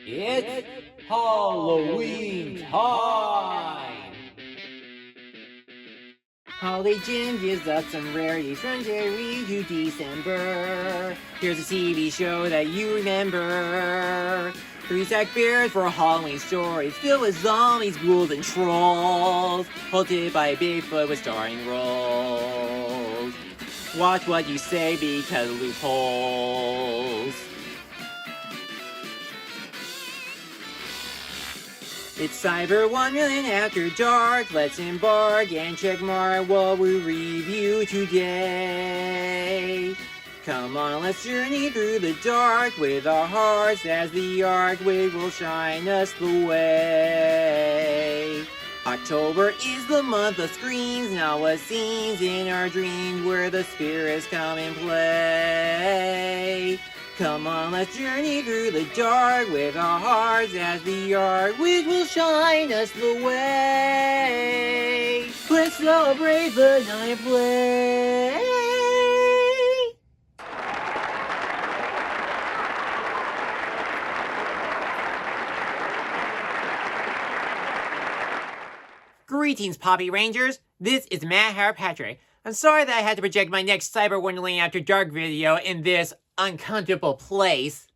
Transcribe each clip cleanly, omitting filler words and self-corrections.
It's Halloween time! Holiday Jim gives us some rarities from January to December. Here's a TV show that you remember. Three Sack Bears for Halloween stories filled with zombies, ghouls, and trolls. Hosted by Bigfoot with starring roles. Watch what you say because loopholes. It's Cyber-Wonderland After Dark. Let's embark and check mark what we review today. Come on, let's journey through the dark with our hearts as the arc which will shine us the way. October is the month of screams, now what scenes in our dreams where the spirits come and play. Come on, let's journey through the dark with our hearts as the arc which will shine us the way. Let's celebrate the night of play. Greetings, Poppy Rangers. This is Matt Harpatrick. I'm sorry that I had to project my next Cyber-Wonderland After Dark video in this uncomfortable place.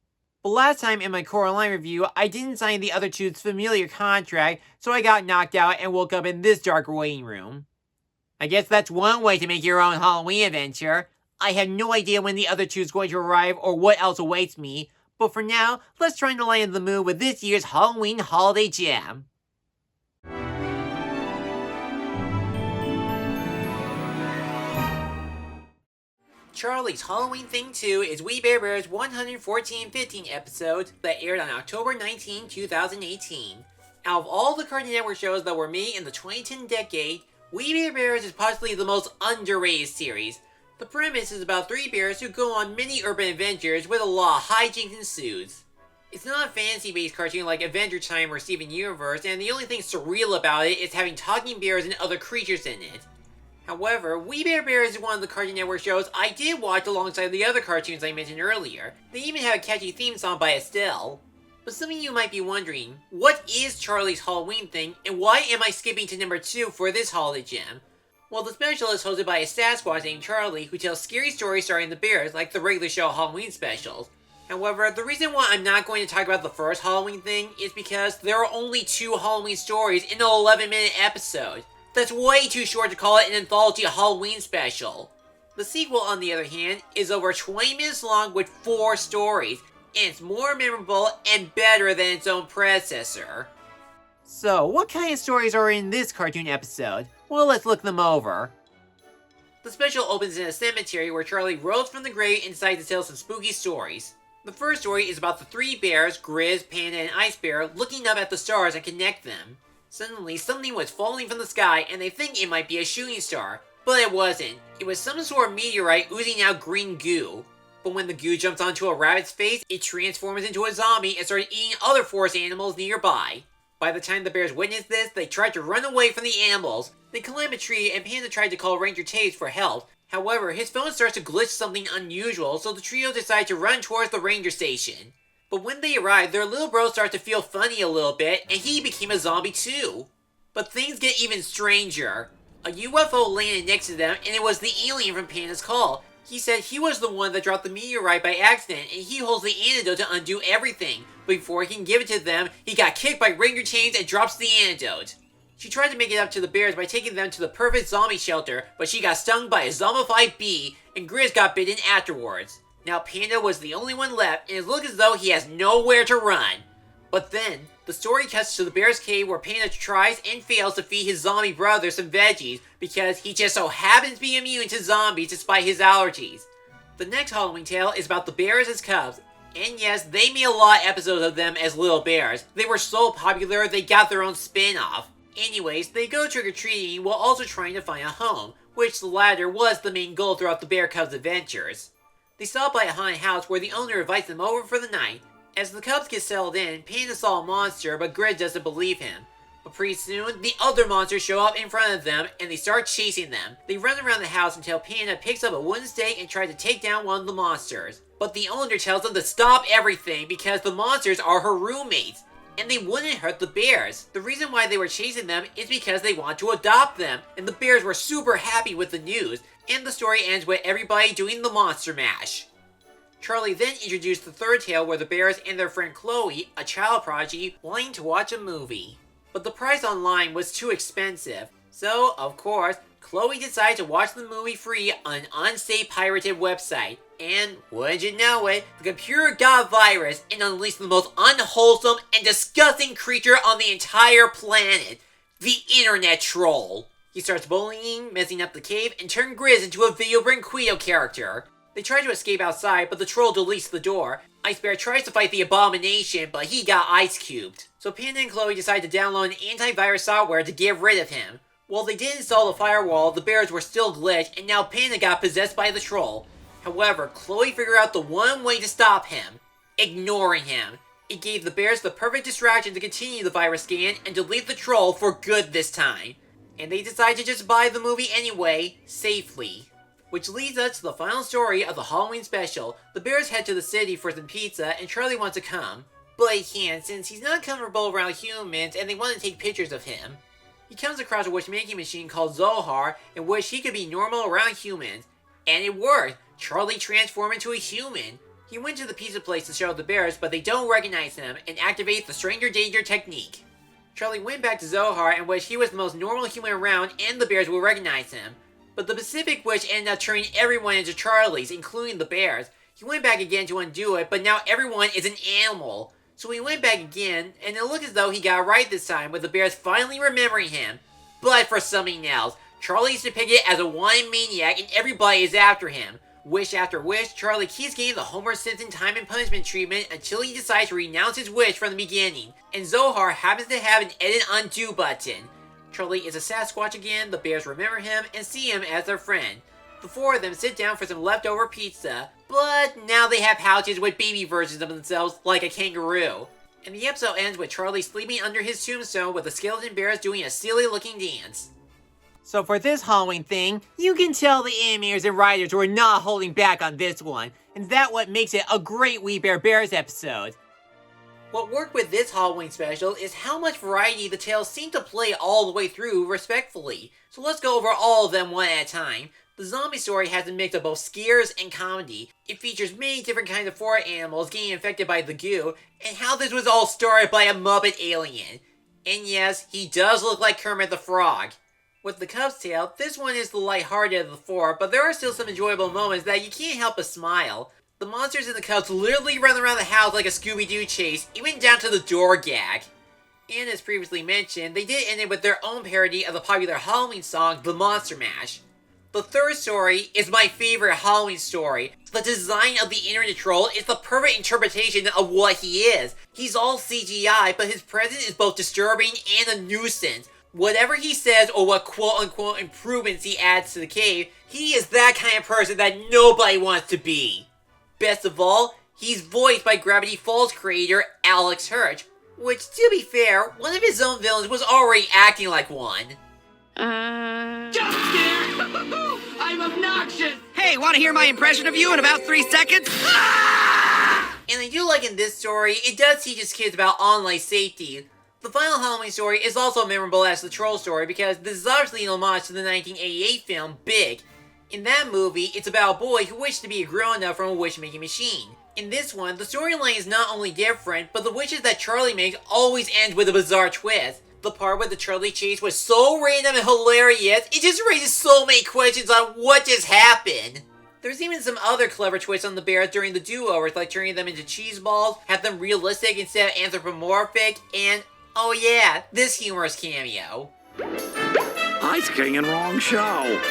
But last time in my Coraline review, I didn't sign the other two's familiar contract, so I got knocked out and woke up in this dark waiting room. I guess that's one way to make your own Halloween adventure. I have no idea when the other two's going to arrive or what else awaits me, but for now, let's try to lighten the mood with this year's Halloween Holiday Jam. Charlie's Halloween Thing 2 is We Bare Bears 114-15 episode that aired on October 19, 2018. Out of all the Cartoon Network shows that were made in the 2010 decade, We Bare Bears is possibly the most underrated series. The premise is about three bears who go on many urban adventures with a lot of hijinks ensues. It's not a fantasy-based cartoon like Adventure Time or Steven Universe, and the only thing surreal about it is having talking bears and other creatures in it. However, We Bare Bears is one of the Cartoon Network shows I did watch alongside the other cartoons I mentioned earlier. They even have a catchy theme song by Estelle. But some of you might be wondering, what is Charlie's Halloween Thing, and why am I skipping to number 2 for this holiday gem? Well, the special is hosted by a Sasquatch named Charlie who tells scary stories starring the bears like the regular show Halloween specials. However, the reason why I'm not going to talk about the first Halloween Thing is because there are only 2 Halloween stories in an 11-minute episode. That's way too short to call it an anthology Halloween special. The sequel, on the other hand, is over 20 minutes long with 4 stories, and it's more memorable and better than its own predecessor. So, what kind of stories are in this cartoon episode? Well, let's look them over. The special opens in a cemetery where Charlie rose from the grave and decides to tell some spooky stories. The first story is about the 3 bears, Grizz, Panda, and Ice Bear, looking up at the stars and connect them. Suddenly, something was falling from the sky, and they think it might be a shooting star. But it wasn't. It was some sort of meteorite oozing out green goo. But when the goo jumps onto a rabbit's face, it transforms into a zombie and starts eating other forest animals nearby. By the time the bears witness this, they tried to run away from the animals. They climb a tree, and Panda tried to call Ranger Taves for help. However, his phone starts to glitch something unusual, so the trio decide to run towards the ranger station. But when they arrive, their little bro starts to feel funny a little bit, and he became a zombie too. But things get even stranger. A UFO landed next to them, and it was the alien from Panda's call. He said he was the one that dropped the meteorite by accident, and he holds the antidote to undo everything. But before he can give it to them, he got kicked by Ranger Chains and drops the antidote. She tried to make it up to the bears by taking them to the perfect zombie shelter, but she got stung by a zombified bee, and Grizz got bitten afterwards. Now Panda was the only one left, and it looks as though he has nowhere to run. But then, the story cuts to the bear's cave where Panda tries and fails to feed his zombie brother some veggies because he just so happens to be immune to zombies despite his allergies. The next Halloween tale is about the bears as cubs, and yes, they made a lot of episodes of them as little bears. They were so popular they got their own spin-off. Anyways, they go trick-or-treating while also trying to find a home, which the latter was the main goal throughout the Bear Cubs' adventures. They stop by a haunted house where the owner invites them over for the night. As the Cubs get settled in, Panda saw a monster, but Grizz doesn't believe him. But pretty soon, the other monsters show up in front of them and they start chasing them. They run around the house until Panda picks up a wooden stake and tries to take down one of the monsters. But the owner tells them to stop everything because the monsters are her roommates. And they wouldn't hurt the bears. The reason why they were chasing them is because they want to adopt them. And the bears were super happy with the news. And the story ends with everybody doing the monster mash. Charlie then introduced the third tale where the bears and their friend Chloe, a child prodigy, wanting to watch a movie. But the price online was too expensive. So, of course, Chloe decided to watch the movie free on an unsafe pirated website. And, wouldn't you know it, the computer got a virus and unleashed the most unwholesome and disgusting creature on the entire planet. The Internet Troll. He starts bullying, messing up the cave, and turned Grizz into a Video Branquito character. They try to escape outside, but the troll deletes the door. Ice Bear tries to fight the abomination, but he got ice cubed. So Panda and Chloe decide to download an antivirus software to get rid of him. While they did install the firewall, the bears were still glitched, and now Panda got possessed by the troll. However, Chloe figured out the one way to stop him: ignoring him. It gave the bears the perfect distraction to continue the virus scan and delete the troll for good this time. And they decide to just buy the movie anyway, safely. Which leads us to the final story of the Halloween special. The bears head to the city for some pizza and Charlie wants to come. But he can't since he's not comfortable around humans and they want to take pictures of him. He comes across a wish-making machine called Zohar in which he could be normal around humans. And it worked! Charlie transformed into a human. He went to the pizza place to show the bears, but they don't recognize him and activate the stranger danger technique. Charlie went back to Zohar in which he was the most normal human around and the bears will recognize him. But the Pacific Witch ended up turning everyone into Charlies, including the bears. He went back again to undo it, but now everyone is an animal. So he went back again, and it looked as though he got it right this time, with the bears finally remembering him. But for something else, Charlie is depicted as a wanted maniac and everybody is after him. Wish after wish, Charlie keeps getting the Homer Simpson time and punishment treatment until he decides to renounce his wish from the beginning. And Zohar happens to have an edit undo button. Charlie is a Sasquatch again, the bears remember him and see him as their friend. The four of them sit down for some leftover pizza, but now they have pouches with baby versions of themselves like a kangaroo. And the episode ends with Charlie sleeping under his tombstone with the skeleton bears doing a silly looking dance. So for this Halloween thing, you can tell the animators and writers were not holding back on this one, and that's what makes it a great We Bare Bears episode. What worked with this Halloween special is how much variety the tales seem to play all the way through respectfully. So let's go over all of them one at a time. The zombie story has a mix of both scares and comedy. It features many different kinds of forest animals getting infected by the goo, and how this was all started by a Muppet alien. And yes, he does look like Kermit the Frog. With the Cub's Tale, this one is the lighthearted of the four, but there are still some enjoyable moments that you can't help but smile. The monsters and the Cubs literally run around the house like a Scooby-Doo chase, even down to the door gag. And as previously mentioned, they did end it with their own parody of the popular Halloween song, The Monster Mash. The third story is my favorite Halloween story. The design of the Internet Troll is the perfect interpretation of what he is. He's all CGI, but his presence is both disturbing and a nuisance. Whatever he says or what quote-unquote improvements he adds to the cave, he is that kind of person that nobody wants to be. Best of all, he's voiced by Gravity Falls creator Alex Hirsch, which, to be fair, one of his own villains was already acting like one. Jump scare! I'm obnoxious! Hey, want to hear my impression of you in about 3 seconds? Ah! And I do like in this story, it does teach its kids about online safety. The final Halloween story is also memorable as the Troll story because this is obviously an homage to the 1988 film Big. In that movie, it's about a boy who wished to be a grown-up from a wish-making machine. In this one, the storyline is not only different, but the wishes that Charlie makes always end with a bizarre twist. The part where the Charlie chase was so random and hilarious, it just raises so many questions on what just happened. There's even some other clever twists on the bears during the do-overs, like turning them into cheese balls, have them realistic instead of anthropomorphic, and oh yeah, this humorous cameo. Ice King and wrong show.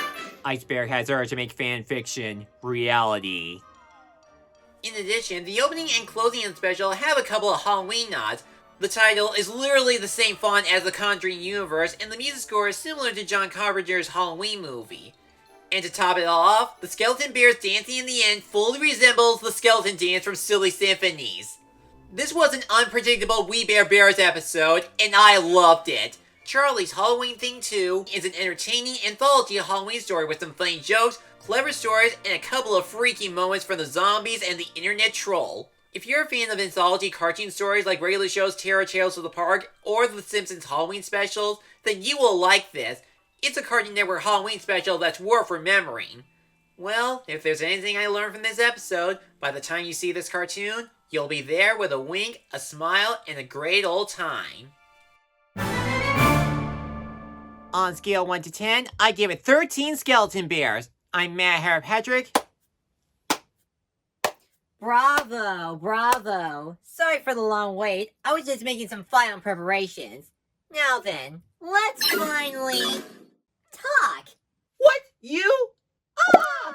Ice Bear has urge to make fan fiction reality. In addition, the opening and closing of the special have a couple of Halloween nods. The title is literally the same font as the Conjuring universe, and the music score is similar to John Carpenter's Halloween movie. And to top it all off, the skeleton bears dancing in the end fully resembles the skeleton dance from Silly Symphonies. This was an unpredictable We Bare Bears episode, and I loved it. Charlie's Halloween Thing 2 is an entertaining anthology Halloween story with some funny jokes, clever stories, and a couple of freaky moments from the zombies and the internet troll. If you're a fan of anthology cartoon stories like regular shows Terror Tales of the Park or The Simpsons Halloween specials, then you will like this. It's a Cartoon Network Halloween special that's worth remembering. Well, if there's anything I learned from this episode, by the time you see this cartoon, you'll be there with a wink, a smile, and a great old time. On scale 1 to 10, I give it 13 skeleton bears. I'm Matt Harpatrick. Bravo, bravo. Sorry for the long wait. I was just making some final preparations. Now then, let's finally talk. What? You? Ah!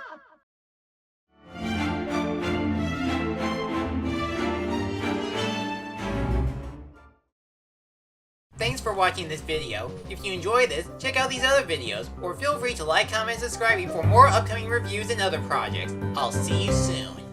Thanks for watching this video. If you enjoyed this, check out these other videos, or feel free to like, comment, and subscribe for more upcoming reviews and other projects. I'll see you soon.